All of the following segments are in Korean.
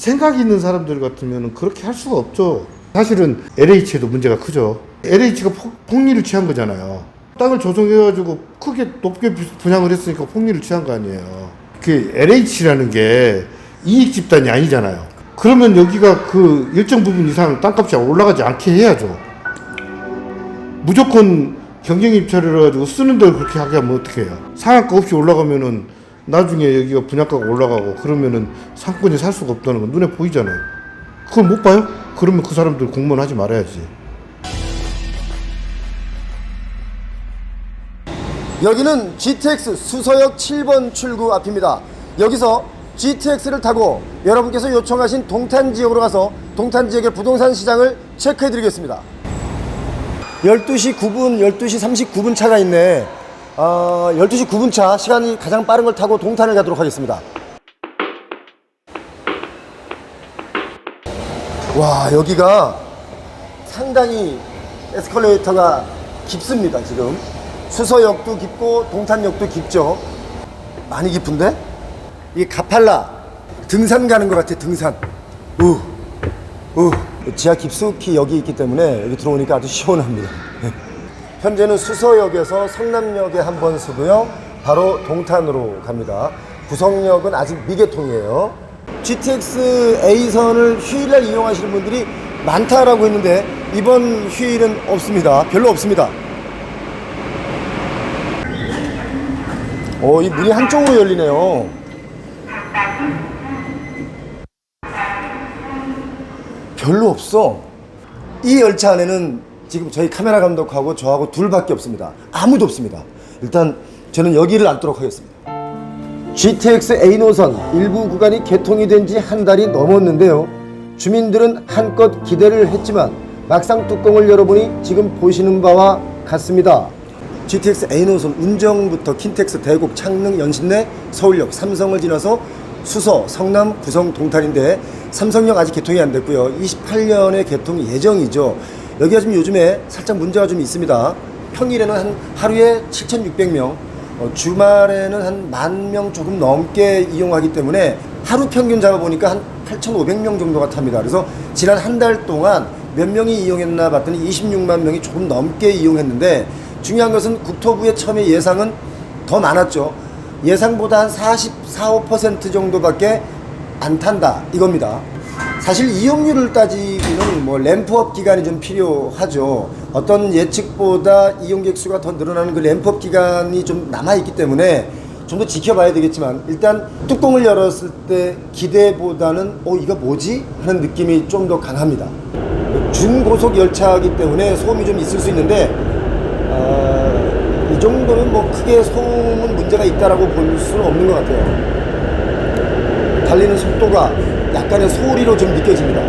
생각이 있는 사람들 같으면 그렇게 할 수가 없죠. 사실은 LH에도 문제가 크죠. LH가 폭리를 취한 거잖아요. 땅을 조성해가지고 크게 높게 분양을 했으니까 폭리를 취한 거 아니에요. 그 LH라는 게 이익 집단이 아니잖아요. 그러면 여기가 그 일정 부분 이상 땅값이 올라가지 않게 해야죠. 무조건 경쟁 입찰을 해가지고 쓰는 데를 그렇게 하게 하면 어떻게 해요? 상한가 없이 올라가면은 나중에 여기가 분양가가 올라가고 그러면은 상권이 살 수가 없다는 건 눈에 보이잖아요. 그걸 못 봐요? 그러면 그 사람들 공무원 하지 말아야지. 여기는 GTX 수서역 7번 출구 앞입니다. 여기서 GTX를 타고 여러분께서 요청하신 동탄 지역으로 가서 동탄 지역의 부동산 시장을 체크해 드리겠습니다. 12시 9분, 12시 39분 차가 있네. 12시 9분 차, 시간이 가장 빠른 걸 타고 동탄을 가도록 하겠습니다. 와, 여기가 상당히 에스컬레이터가 깊습니다. 지금 수서역도 깊고 동탄역도 깊죠. 많이 깊은데? 이게 가팔라 등산 가는 것 같아. 등산. 지하 깊숙이 여기 있기 때문에 여기 들어오니까 아주 시원합니다. 현재는 수서역에서 성남역에 한번 서고요, 바로 동탄으로 갑니다. 구성역은 아직 미개통이에요. GTX A선을 휴일날 이용하시는 분들이 많다라고 했는데 이번 휴일은 없습니다. 별로 없습니다. 이 문이 한쪽으로 열리네요. 별로 없어. 이 열차 안에는 지금 저희 카메라 감독하고 저하고 둘밖에 없습니다. 아무도 없습니다. 일단 저는 여기를 앉도록 하겠습니다. GTX A 노선 일부 구간이 개통이 된 지 한 달이 넘었는데요. 주민들은 한껏 기대를 했지만 막상 뚜껑을 열어보니 지금 보시는 바와 같습니다. GTX A 노선 운정부터 킨텍스, 대곡, 창릉, 연신내, 서울역, 삼성을 지나서 수서, 성남, 구성, 동탄인데 삼성역 아직 개통이 안 됐고요. 28년에 개통 예정이죠. 여기가 좀 요즘에 살짝 문제가 좀 있습니다. 평일에는 한 하루에 7,600명, 주말에는 한 10,000명 조금 넘게 이용하기 때문에 하루 평균 잡아보니까 한 8,500명 정도가 탑니다. 그래서 지난 한 달 동안 몇 명이 이용했나 봤더니 26만 명이 조금 넘게 이용했는데, 중요한 것은 국토부의 처음에 예상은 더 많았죠. 예상보다 한 44, 5% 정도밖에 안 탄다 이겁니다. 사실 이용률을 따지기는 뭐 램프업 기간이 좀 필요하죠. 어떤 예측보다 이용객 수가 더 늘어나는 그 램프업 기간이 좀 남아있기 때문에 좀 더 지켜봐야 되겠지만, 일단 뚜껑을 열었을 때 기대보다는 이거 뭐지? 하는 느낌이 좀 더 강합니다. 준고속 열차이기 때문에 소음이 좀 있을 수 있는데 이 정도면 뭐 크게 소음은 문제가 있다라고 볼 수는 없는 것 같아요. 달리는 속도가 약간의 소리로 좀 느껴집니다.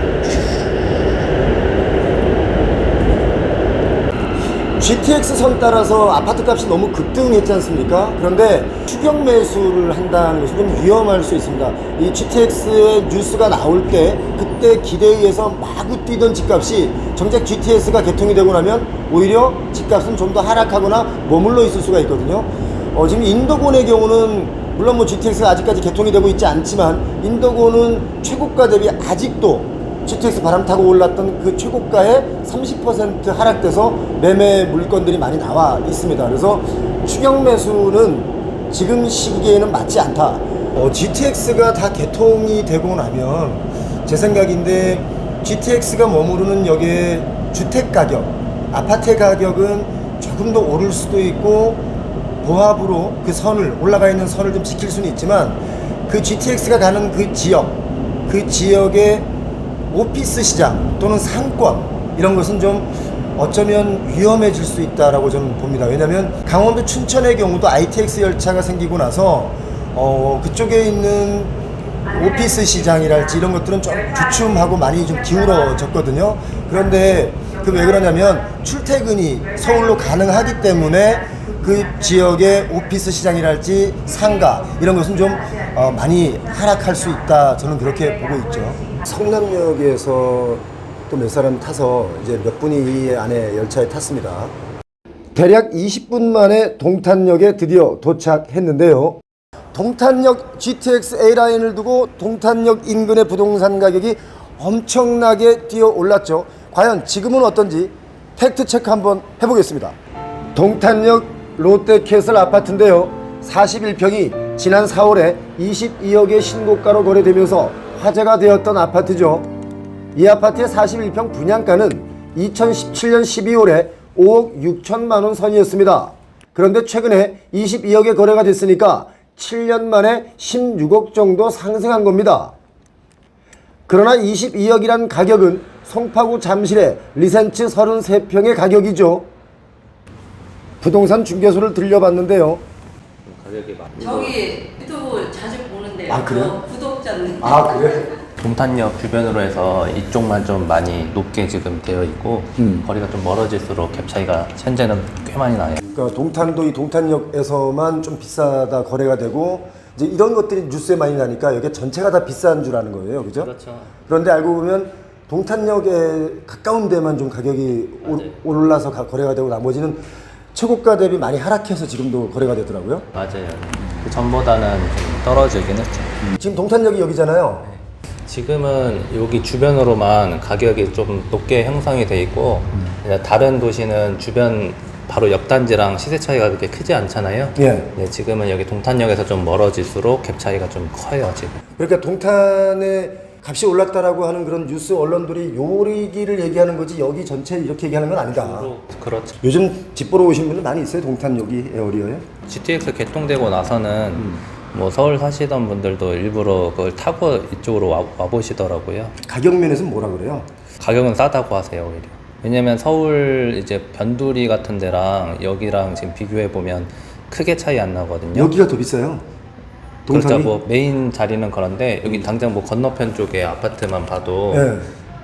GTX 선 따라서 아파트 값이 너무 급등했지 않습니까? 그런데 추격 매수를 한다는 것은 좀 위험할 수 있습니다. 이 GTX의 뉴스가 나올 때 그때 기대에 의해서 마구 뛰던 집값이 정작 GTX가 개통이 되고 나면 오히려 집값은 좀 더 하락하거나 머물러 있을 수가 있거든요. 지금 인도곤의 경우는 물론 뭐 GTX가 아직까지 개통이 되고 있지 않지만 인도곤은 최고가 대비 아직도 GTX 바람 타고 올랐던 그 최고가에 30% 하락돼서 매매 물건들이 많이 나와 있습니다. 그래서 추격 매수는 지금 시기에는 맞지 않다. GTX가 다 개통이 되고 나면 제 생각인데 GTX가 머무르는 역의 주택 가격, 아파트 가격은 조금 더 오를 수도 있고, 보합으로 그 선을, 올라가 있는 선을 좀 지킬 수는 있지만 그 GTX가 가는 그 지역의 오피스 시장 또는 상권, 이런 것은 좀 어쩌면 위험해질 수 있다라고 저는 봅니다. 왜냐하면 강원도 춘천의 경우도 ITX 열차가 생기고 나서 그쪽에 있는 오피스 시장이랄지 이런 것들은 좀 주춤하고 많이 좀 기울어졌거든요. 그런데 그 왜 그러냐면 출퇴근이 서울로 가능하기 때문에 그 지역의 오피스 시장이랄지 상가 이런 것은 좀 많이 하락할 수 있다, 저는 그렇게 보고 있죠. 성남역에서 또 몇 사람 타서 이제 몇 분이 이 안에 열차에 탔습니다. 대략 20분 만에 동탄역에 드디어 도착했는데요. 동탄역 GTX A라인을 두고 동탄역 인근의 부동산 가격이 엄청나게 뛰어 올랐죠. 과연 지금은 어떤지 팩트 체크 한번 해보겠습니다. 동탄역 롯데캐슬 아파트인데요. 41평이 지난 4월에 22억의 신고가로 거래되면서 화제가 되었던 아파트죠. 이 아파트의 41평 분양가는 2017년 12월에 5억 6천만 원 선이었습니다. 그런데 최근에 22억에 거래가 됐으니까 7년 만에 16억 정도 상승한 겁니다. 그러나 22억이란 가격은 송파구 잠실의 리센츠 33평의 가격이죠. 부동산 중개소를 들려봤는데요. 가격이 많. 저기 유튜브 자주 보는데 아, 그래요? 구독자님. 아, 그래? 동탄역 주변으로 해서 이쪽만 좀 많이 높게 지금 되어 있고 거리가 좀 멀어질수록 갭 차이가 현재는 꽤 많이 나요. 그러니까 동탄도 이 동탄역에서만 좀 비싸다 거래가 되고 이제 이런 것들이 뉴스에 많이 나니까 여기 전체가 다 비싼 줄 아는 거예요, 그죠? 그렇죠. 그런데 알고 보면 동탄역에 가까운 데만 좀 가격이 올라서 거래가 되고 나머지는 최고가 대비 많이 하락해서 지금도 거래가 되더라고요. 맞아요. 그 전보다는 좀 떨어지긴 했죠. 지금 동탄역이 여기잖아요. 지금은 여기 주변으로만 가격이 좀 높게 형성이 돼 있고 이제 다른 도시는 주변 바로 옆 단지랑 시세 차이가 그렇게 크지 않잖아요. 예. 네, 지금은 여기 동탄역에서 좀 멀어질수록 갭 차이가 좀 커요 지금. 그러니까 동탄에 값이 올랐다라고 하는 그런 뉴스 언론들이 요리기를 얘기하는 거지 여기 전체 이렇게 얘기하는 건 아니다. 그렇죠. 요즘 집 보러 오신 분들 많이 있어요? 동탄 여기 에어리어에? GTX 개통되고 나서는 뭐 서울 사시던 분들도 일부러 그걸 타고 이쪽으로 와보시더라고요. 가격 면에서는 뭐라 그래요? 가격은 싸다고 하세요 오히려. 왜냐면 서울 이제 변두리 같은 데랑 여기랑 지금 비교해 보면 크게 차이 안 나거든요. 여기가 더 비싸요. 그렇죠. 동탄이? 뭐 메인 자리는 그런데 여기 당장 뭐 건너편 쪽에 아파트만 봐도 예.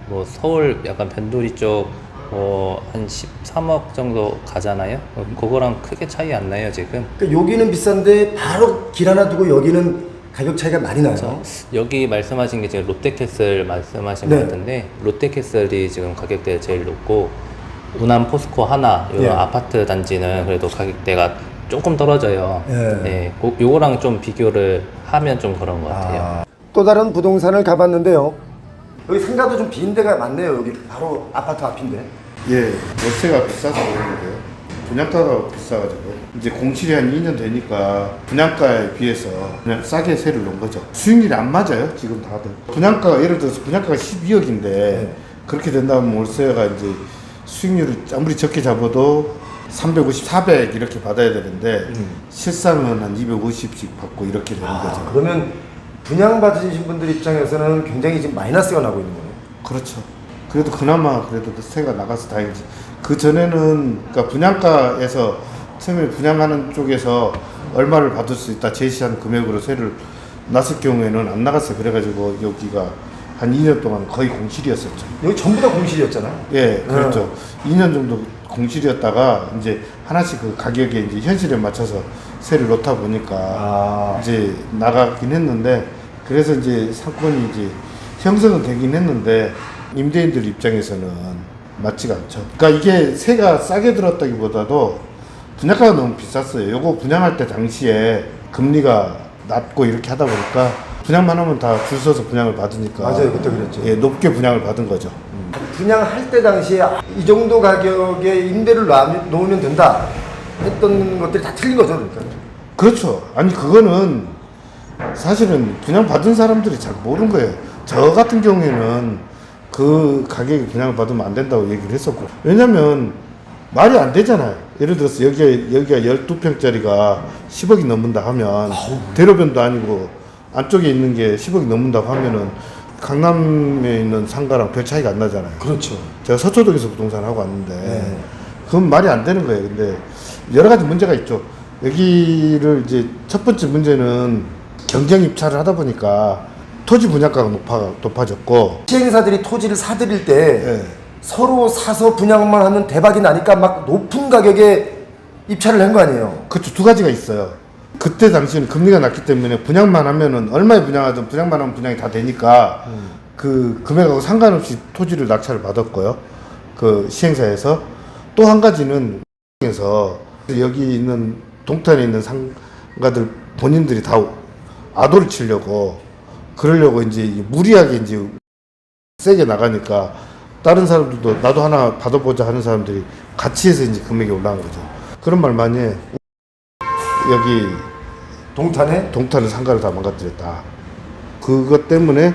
뭐 서울 약간 변두리 쪽 뭐 한 13억 정도 가잖아요. 그거랑 크게 차이 안 나요 지금. 그러니까 여기는 비싼데 바로 길 하나 두고 여기는 가격 차이가 많이 나요. 여기 말씀하신 게 지금 롯데캐슬 말씀하신 네. 것 같은데 롯데캐슬이 지금 가격대가 제일 높고 우남 포스코 하나 요 예. 아파트 단지는 그래도 가격대가 조금 떨어져요. 예. 네, 요거랑 좀 비교를 하면 좀 그런 것 같아요. 또 다른 부동산을 가봤는데요. 여기 상가도 좀 빈 데가 많네요. 여기 바로 아파트 앞인데. 예, 월세가 비싸서 그러는데요. 분양가가 비싸가지고 이제 공실이 한 2년 되니까 분양가에 비해서 그냥 싸게 세를 놓은 거죠. 수익률이 안 맞아요 지금 다들. 분양가가 예를 들어서 분양가가 12억인데 그렇게 된다면 월세가 이제 수익률을 아무리 적게 잡아도 350, 400 이렇게 받아야 되는데 실상은 한 250씩 받고 이렇게 되는 거죠. 그러면 분양받으신 분들 입장에서는 굉장히 지금 마이너스가 나고 있는 거예요. 그렇죠. 그래도 그나마 그래도 세가 나가서 다행이지. 그 전에는 그러니까 분양가에서 처음에 분양하는 쪽에서 얼마를 받을 수 있다 제시한 금액으로 세를 놨을 경우에는 안 나갔어요. 그래가지고 여기가 한 2년 동안 거의 공실이었었죠. 여기 전부 다 공실이었잖아요. 예, 그렇죠. 2년 정도 공실이었다가 이제 하나씩 그 가격에 이제 현실에 맞춰서 세를 놓다 보니까 이제 나가긴 했는데 그래서 이제 상권이 이제 형성은 되긴 했는데 임대인들 입장에서는 맞지가 않죠. 그러니까 이게 세가 싸게 들었다기보다도 분양가가 너무 비쌌어요. 요거 분양할 때 당시에 금리가 낮고 이렇게 하다 보니까 분양만 하면 다 줄 서서 분양을 받으니까 맞아요. 그때 그랬죠. 예, 높게 분양을 받은 거죠. 분양할 때 당시에 이 정도 가격에 임대를 놓으면 된다 했던 것들이 다 틀린 거죠. 그러니까. 그렇죠. 아니 그거는 사실은 분양 받은 사람들이 잘 모르는 거예요. 저 같은 경우에는 그 가격에 분양을 받으면 안 된다고 얘기를 했었고 왜냐면 말이 안 되잖아요. 예를 들어서 여기가 12평짜리가 10억이 넘는다 하면 대로변도 아니고 안쪽에 있는 게 10억이 넘는다고 하면은 강남에 있는 상가랑 별 차이가 안 나잖아요. 그렇죠. 제가 서초동에서 부동산을 하고 왔는데 그건 말이 안 되는 거예요. 근데 여러 가지 문제가 있죠. 여기를 이제 첫 번째 문제는 경쟁 입찰을 하다 보니까 토지 분양가가 높아졌고 시행사들이 토지를 사들일 때 예. 서로 사서 분양만 하면 대박이 나니까 막 높은 가격에 입찰을 한 거 아니에요. 그렇죠. 두 가지가 있어요. 그때 당시에는 금리가 낮기 때문에 분양만 하면은 얼마에 분양하든 분양만 하면 분양이 다 되니까 그 금액하고 상관없이 토지를 낙찰을 받았고요. 그 시행사에서 또 한 가지는 에서 여기 있는 동탄에 있는 상가들 본인들이 다 아도를 치려고 그러려고 이제 무리하게 이제 세게 나가니까 다른 사람들도 나도 하나 받아보자 하는 사람들이 같이 해서 이제 금액이 올라간 거죠. 그런 말 많이 해. 여기 동탄의 상가를 다 망가뜨렸다. 그것 때문에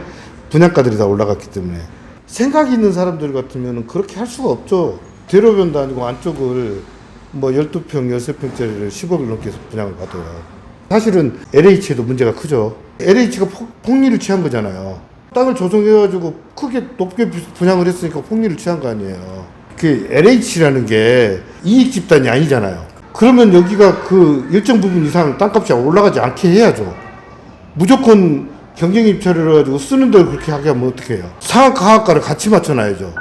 분양가들이 다 올라갔기 때문에 생각이 있는 사람들 같으면 그렇게 할 수가 없죠. 대로변도 아니고 안쪽을 뭐 12평, 13평짜리를 10억을 넘게 분양을 받아요. 사실은 LH에도 문제가 크죠. LH가 폭리를 취한 거잖아요. 땅을 조성해가지고 크게 높게 분양을 했으니까 폭리를 취한 거 아니에요. 그 LH라는 게 이익 집단이 아니잖아요. 그러면 여기가 그 일정 부분 이상 땅값이 올라가지 않게 해야죠. 무조건 경쟁 입찰을 해가지고 쓰는 데를 그렇게 하게 하면 어떻게 해요? 상한가 하한가를 같이 맞춰놔야죠.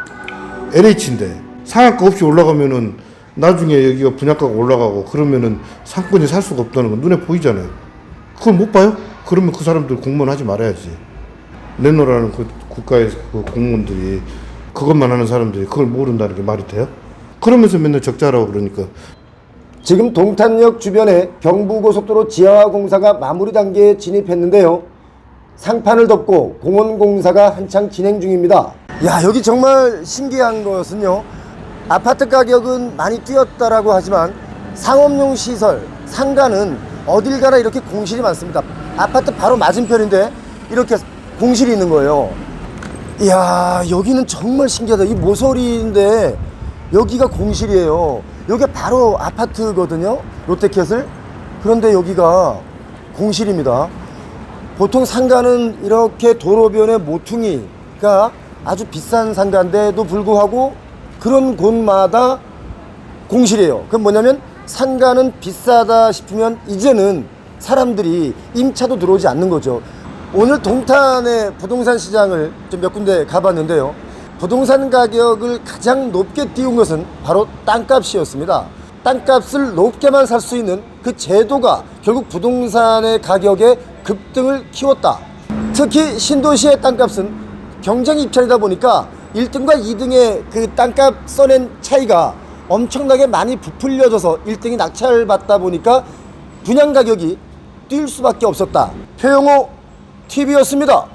LH인데 상한가 없이 올라가면은 나중에 여기가 분양가가 올라가고 그러면은 상권이 살 수가 없다는 건 눈에 보이잖아요. 그걸 못 봐요? 그러면 그 사람들 공무원 하지 말아야지. 내노라는 그 국가의 그 공무원들이 그것만 하는 사람들이 그걸 모른다는 게 말이 돼요? 그러면서 맨날 적자라고 그러니까. 지금 동탄역 주변에 경부고속도로 지하화 공사가 마무리 단계에 진입했는데요. 상판을 덮고 공원 공사가 한창 진행 중입니다. 야, 여기 정말 신기한 것은요. 아파트 가격은 많이 뛰었다라고 하지만 상업용 시설, 상가는 어딜 가나 이렇게 공실이 많습니다. 아파트 바로 맞은편인데 이렇게 공실이 있는 거예요. 이야, 여기는 정말 신기하다. 이 모서리인데 여기가 공실이에요. 여기 바로 아파트거든요. 롯데캐슬. 그런데 여기가 공실입니다. 보통 상가는 이렇게 도로변에 모퉁이가 아주 비싼 상가인데도 불구하고 그런 곳마다 공실이에요. 그럼 뭐냐면 상가는 비싸다 싶으면 이제는 사람들이 임차도 들어오지 않는 거죠. 오늘 동탄의 부동산 시장을 좀 몇 군데 가봤는데요. 부동산 가격을 가장 높게 띄운 것은 바로 땅값이었습니다. 땅값을 높게만 살 수 있는 그 제도가 결국 부동산의 가격의 급등을 키웠다. 특히 신도시의 땅값은 경쟁 입찰이다 보니까 1등과 2등의 그 땅값 써낸 차이가 엄청나게 많이 부풀려져서 1등이 낙찰받다 보니까 분양 가격이 뛸 수밖에 없었다. 표영호 TV였습니다.